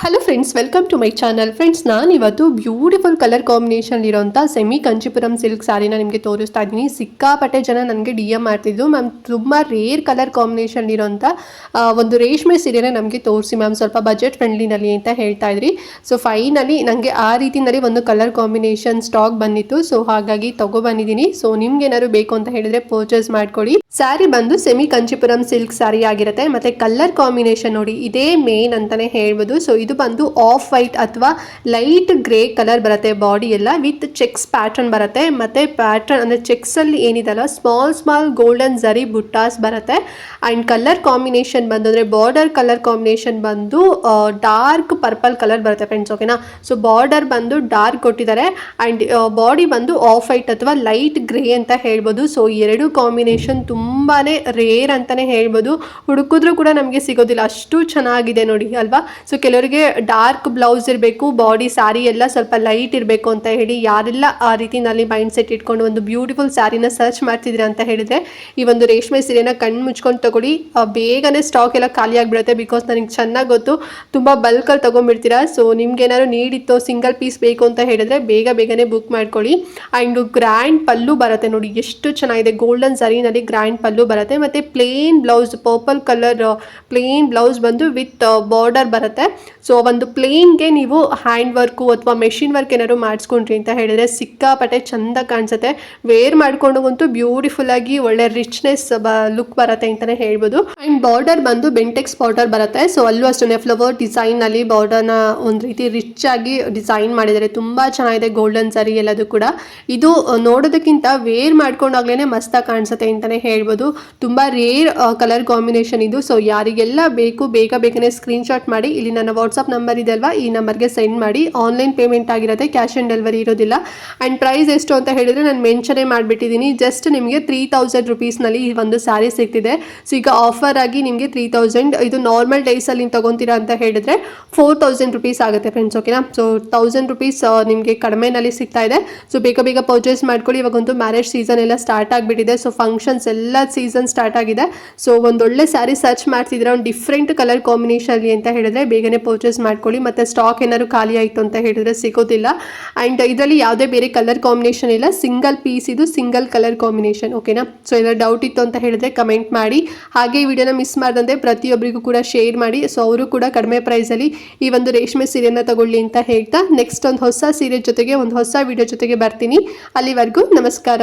Hello friends, welcome to my channel. Friends, ನಾನು ಇವತ್ತು beautiful colour combination ಇರೋಂಥ semi Kanchipuram silk ಸಾರಿನ ನಿಮಗೆ ತೋರಿಸ್ತಾ ಇದ್ದೀನಿ. ಸಿಕ್ಕಾಪಟ್ಟೆ ಜನ ನನಗೆ ಡಿ ಎಮ್ ಮಾಡ್ತಿದ್ರು, ಮ್ಯಾಮ್ ತುಂಬ ರೇರ್ ಕಲರ್ ಕಾಂಬಿನೇಷನ್ ಇರೋಂಥ ಒಂದು ರೇಷ್ಮೆ ಸೀರೆನ ನಮಗೆ ತೋರಿಸಿ ಮ್ಯಾಮ್, ಸ್ವಲ್ಪ ಬಜೆಟ್ ಫ್ರೆಂಡ್ಲಿನಲ್ಲಿ ಅಂತ ಹೇಳ್ತಾ ಇದ್ರಿ. ಸೊ ಫೈನಲಿ ನನಗೆ ಆ ರೀತಿಯಲ್ಲಿ ಒಂದು ಕಲರ್ ಕಾಂಬಿನೇಷನ್ ಸ್ಟಾಕ್ ಬಂದಿತ್ತು. ಸೊ ಹಾಗಾಗಿ ತಗೊಬಂದಿದ್ದೀನಿ. ಸೊ ನಿಮ್ಗೆ ಏನಾದ್ರು ಬೇಕು ಅಂತ ಹೇಳಿದ್ರೆ ಪರ್ಚೇಸ್ ಮಾಡ್ಕೊಳ್ಳಿ. ಸ್ಯಾರಿ ಬಂದು ಸೆಮಿ ಕಂಚಿಪುರಂ ಸಿಲ್ಕ್ ಸ್ಯಾರಿ ಆಗಿರುತ್ತೆ. ಮತ್ತೆ ಕಲರ್ ಕಾಂಬಿನೇಷನ್ ನೋಡಿ, ಇದೇ ಮೇನ್ ಅಂತಾನೆ ಹೇಳ್ಬೋದು. ಸೊ ಇದು ಬಂದು ಆಫ್ ವೈಟ್ ಅಥವಾ ಲೈಟ್ ಗ್ರೇ ಕಲರ್ ಬರುತ್ತೆ. ಬಾಡಿ ಎಲ್ಲ ವಿತ್ ಚೆಕ್ಸ್ ಪ್ಯಾಟರ್ನ್ ಬರುತ್ತೆ. ಮತ್ತೆ ಪ್ಯಾಟರ್ನ್ ಅಂದ್ರೆ ಚೆಕ್ಸ್ ಅಲ್ಲಿ ಏನಿದಲ್ಲ, ಸ್ಮಾಲ್ ಗೋಲ್ಡನ್ ಜರಿ ಬುಟ್ಟಾಸ್ ಬರುತ್ತೆ. ಅಂಡ್ ಕಲರ್ ಕಾಂಬಿನೇಷನ್ ಬಂದು ಅಂದ್ರೆ ಬಾರ್ಡರ್ ಕಲರ್ ಕಾಂಬಿನೇಷನ್ ಬಂದು ಡಾರ್ಕ್ ಪರ್ಪಲ್ ಕಲರ್ ಬರುತ್ತೆ ಫ್ರೆಂಡ್ಸ್. ಓಕೆನಾ. ಸೊ ಬಾರ್ಡರ್ ಬಂದು ಡಾರ್ಕ್ ಕೊಟ್ಟಿದ್ದಾರೆ. ಅಂಡ್ ಬಾಡಿ ಬಂದು ಆಫ್ ವೈಟ್ ಅಥವಾ ಲೈಟ್ ಗ್ರೇ ಅಂತ ಹೇಳ್ಬೋದು. ಸೊ ಎರಡು ಕಾಂಬಿನೇಷನ್ ತುಂಬಾನೇ ರೇರ್ ಅಂತಾನೆ ಹೇಳ್ಬೋದು. ಹುಡುಕಿದ್ರು ಕೂಡ ನಮಗೆ ಸಿಗೋದಿಲ್ಲ, ಅಷ್ಟು ಚೆನ್ನಾಗಿದೆ ನೋಡಿ ಅಲ್ವಾ. ಸೊ ಕೆಲವರಿಗೆ ಡಾರ್ಕ್ ಬ್ಲೌಸ್ ಇರಬೇಕು, ಬಾಡಿ ಸ್ಯಾರಿ ಎಲ್ಲ ಸ್ವಲ್ಪ ಲೈಟ್ ಇರಬೇಕು ಅಂತ ಹೇಳಿ ಯಾರೆಲ್ಲ ಆ ರೀತಿನಲ್ಲಿ ಮೈಂಡ್ ಸೆಟ್ ಇಟ್ಕೊಂಡು ಒಂದು ಬ್ಯೂಟಿಫುಲ್ ಸ್ಯಾರಿನ ಸರ್ಚ್ ಮಾಡ್ತಿದ್ದೀರಾ ಅಂತ ಹೇಳಿದ್ರೆ ಈ ಒಂದು ರೇಷ್ಮೆ ಸೀರೆನ ಕಣ್ಣು ಮುಚ್ಕೊಂಡು ತಗೊಳ್ಳಿ. ಬೇಗನೆ ಸ್ಟಾಕ್ ಎಲ್ಲ ಖಾಲಿ ಆಗಿಬಿಡುತ್ತೆ. ಬಿಕಾಸ್ ನನಗೆ ಚೆನ್ನಾಗಿ ಗೊತ್ತು, ತುಂಬ ಬಲ್ಕಲ್ಲಿ ತೊಗೊಂಡ್ಬಿಡ್ತೀರಾ. ಸೊ ನಿಮ್ಗೆ ಏನಾದ್ರು ನೀಡಿತ್ತು, ಸಿಂಗಲ್ ಪೀಸ್ ಬೇಕು ಅಂತ ಹೇಳಿದ್ರೆ ಬೇಗನೆ ಬುಕ್ ಮಾಡ್ಕೊಳ್ಳಿ. ಆ್ಯಂಡ್ ಗ್ರ್ಯಾಂಡ್ ಪಲ್ಲು ಬರುತ್ತೆ ನೋಡಿ, ಎಷ್ಟು ಚೆನ್ನಾಗಿದೆ. ಗೋಲ್ಡನ್ ಸರಿನಲ್ಲಿ ಗ್ರ್ಯಾಂಡ್ ಪಲ್ಲು ಬರುತ್ತೆ. ಮತ್ತು plain blouse, purple colour plain blouse ಬಂದು ವಿತ್ ಬಾರ್ಡರ್ ಬರುತ್ತೆ. ಸೊ ಒಂದು ಪ್ಲೇನ್ಗೆ ನೀವು ಹ್ಯಾಂಡ್ ವರ್ಕು ಅಥವಾ ಮೆಷಿನ್ ವರ್ಕ್ ಏನಾದ್ರು ಮಾಡಿಸ್ಕೊಂಡ್ರಿ ಅಂತ ಹೇಳಿದ್ರೆ ಸಿಕ್ಕಾಪಟ್ಟೆ ಚಂದ ಕಾಣಿಸುತ್ತೆ. ವೇರ್ ಮಾಡ್ಕೊಂಡಂತೂ ಬ್ಯೂಟಿಫುಲ್ ಆಗಿ ಒಳ್ಳೆ ರಿಚ್ನೆಸ್ ಲುಕ್ ಬರುತ್ತೆ ಅಂತಾನೆ ಹೇಳ್ಬೋದು. ಅಂಡ್ ಬಾರ್ಡರ್ ಬಂದು ಬೆಂಟೆಕ್ಸ್ ಬಾರ್ಡರ್ ಬರುತ್ತೆ. ಸೊ ಅಲ್ಲೂ ಅಷ್ಟೇ ಫ್ಲವರ್ ಡಿಸೈನ್ ಅಲ್ಲಿ ಬಾರ್ಡರ್ನ ಒಂದು ರೀತಿ ರಿಚ್ ಆಗಿ ಡಿಸೈನ್ ಮಾಡಿದ್ದಾರೆ. ತುಂಬಾ ಚೆನ್ನಾಗಿದೆ. ಗೋಲ್ಡನ್ ಸರಿ ಎಲ್ಲದು ಕೂಡ ಇದು ನೋಡೋದಕ್ಕಿಂತ ವೇರ್ ಮಾಡ್ಕೊಂಡಾಗ್ಲೇನೆ ಮಸ್ತಾಗಿ ಕಾಣಿಸುತ್ತೆ ಅಂತಾನೆ ಹೇಳ್ಬೋದು. ತುಂಬಾ ರೇರ್ ಕಲರ್ ಕಾಂಬಿನೇಷನ್ ಇದು. ಸೊ ಯಾರಿಗೆಲ್ಲ ಬೇಕು ಬೇಗನೆ ಸ್ಕ್ರೀನ್ ಶಾಟ್ ಮಾಡಿ ಇಲ್ಲಿ ನನ್ನ ವಾಟ್ಸ್ಆಪ್ ನಂಬರ್ ಇದೆ ಅಲ್ವಾ, ಈ ನಂಬರ್ಗೆ ಸೆಂಡ್ ಮಾಡಿ. ಆನ್ಲೈನ್ ಪೇಮೆಂಟ್ ಆಗಿರುತ್ತೆ, ಕ್ಯಾಶ್ ಆನ್ ಡೆಲಿವರಿ ಇರೋದಿಲ್ಲ. ಅಂಡ್ ಪ್ರೈಸ್ ಎಷ್ಟು ಅಂತ ಹೇಳಿದ್ರೆ ನಾನು ಮೆನ್ಷನ್ ಮಾಡಿಬಿಟ್ಟಿದ್ದೀನಿ. ಜಸ್ಟ್ ನಿಮಗೆ 3000 ರುಪೀಸ್ನಲ್ಲಿ ಈ ಒಂದು ಸ್ಯಾರಿ ಸಿಗ್ತಿದೆ. ಸೊ ಈಗ ಆಫರ್ ಆಗಿ ನಿಮಗೆ 3000, ಇದು ನಾರ್ಮಲ್ ಡೇಸಲ್ಲಿ ತಗೊಂತೀರಾ ಅಂತ ಹೇಳಿದ್ರೆ 4000 ರುಪೀಸ್ ಆಗುತ್ತೆ ಫ್ರೆಂಡ್ಸ್. ಓಕೆನಾ. ಸೊ 1000 ರುಪೀಸ್ ನಿಮಗೆ ಕಡಿಮೆನಲ್ಲಿ ಸಿಗ್ತಾ ಇದೆ. ಸೊ ಬೇಗ ಪರ್ಚೇಸ್ ಮಾಡ್ಕೊಳ್ಳಿ. ಇವಾಗಂತೂ ಮ್ಯಾರೇಜ್ ಸೀಸನ್ ಎಲ್ಲ ಸ್ಟಾರ್ಟ್ ಆಗಿಬಿಟ್ಟಿದೆ. ಸೊ ಫಂಕ್ಷನ್ಸ್ ಎಲ್ಲ ಸೀಸನ್ ಸ್ಟಾರ್ಟ್ ಆಗಿದೆ. ಸೊ ಒಂದೊಳ್ಳೆ ಸ್ಯಾರಿ ಸರ್ಚ್ ಮಾಡ್ತಿದ್ರೆ ಒಂದು ಡಿಫ್ರೆಂಟ್ ಕಲರ್ ಕಾಂಬಿನೇಷನ್ ಅಂತ ಹೇಳಿದ್ರೆ ಬೇಗನೆ ಪರ್ಚೇಸ್ ಮಾಡ್ಕೊಳ್ಳಿ. ಮತ್ತೆ ಸ್ಟಾಕ್ ಏನಾದ್ರು ಖಾಲಿ ಆಯಿತು ಅಂತ ಹೇಳಿದ್ರೆ ಸಿಗೋದಿಲ್ಲ. ಅಂಡ್ ಇದರಲ್ಲಿ ಯಾವುದೇ ಬೇರೆ ಕಲರ್ ಕಾಂಬಿನೇಷನ್ ಇಲ್ಲ, ಸಿಂಗಲ್ ಪೀಸ್, ಇದು ಸಿಂಗಲ್ ಕಲರ್ ಕಾಂಬಿನೇಷನ್. ಓಕೆನಾ. ಸೊ ಏನಾದ್ರು ಡೌಟ್ ಇತ್ತು ಅಂತ ಹೇಳಿದ್ರೆ ಕಮೆಂಟ್ ಮಾಡಿ. ಹಾಗೆ ಈ ವಿಡಿಯೋನ ಮಿಸ್ ಮಾಡದಂತೆ ಪ್ರತಿಯೊಬ್ಬರಿಗೂ ಕೂಡ ಶೇರ್ ಮಾಡಿ. ಸೊ ಅವರು ಕೂಡ ಕಡಿಮೆ ಪ್ರೈಸಲ್ಲಿ ಈ ಒಂದು ರೇಷ್ಮೆ ಸೀರೆನ ತಗೊಳ್ಳಿ ಅಂತ ಹೇಳ್ತಾ ನೆಕ್ಸ್ಟ್ ಒಂದು ಹೊಸ ಸೀರೆ ಜೊತೆಗೆ ಒಂದು ಹೊಸ ವಿಡಿಯೋ ಜೊತೆಗೆ ಬರ್ತೀನಿ. ಅಲ್ಲಿವರೆಗೂ ನಮಸ್ಕಾರ.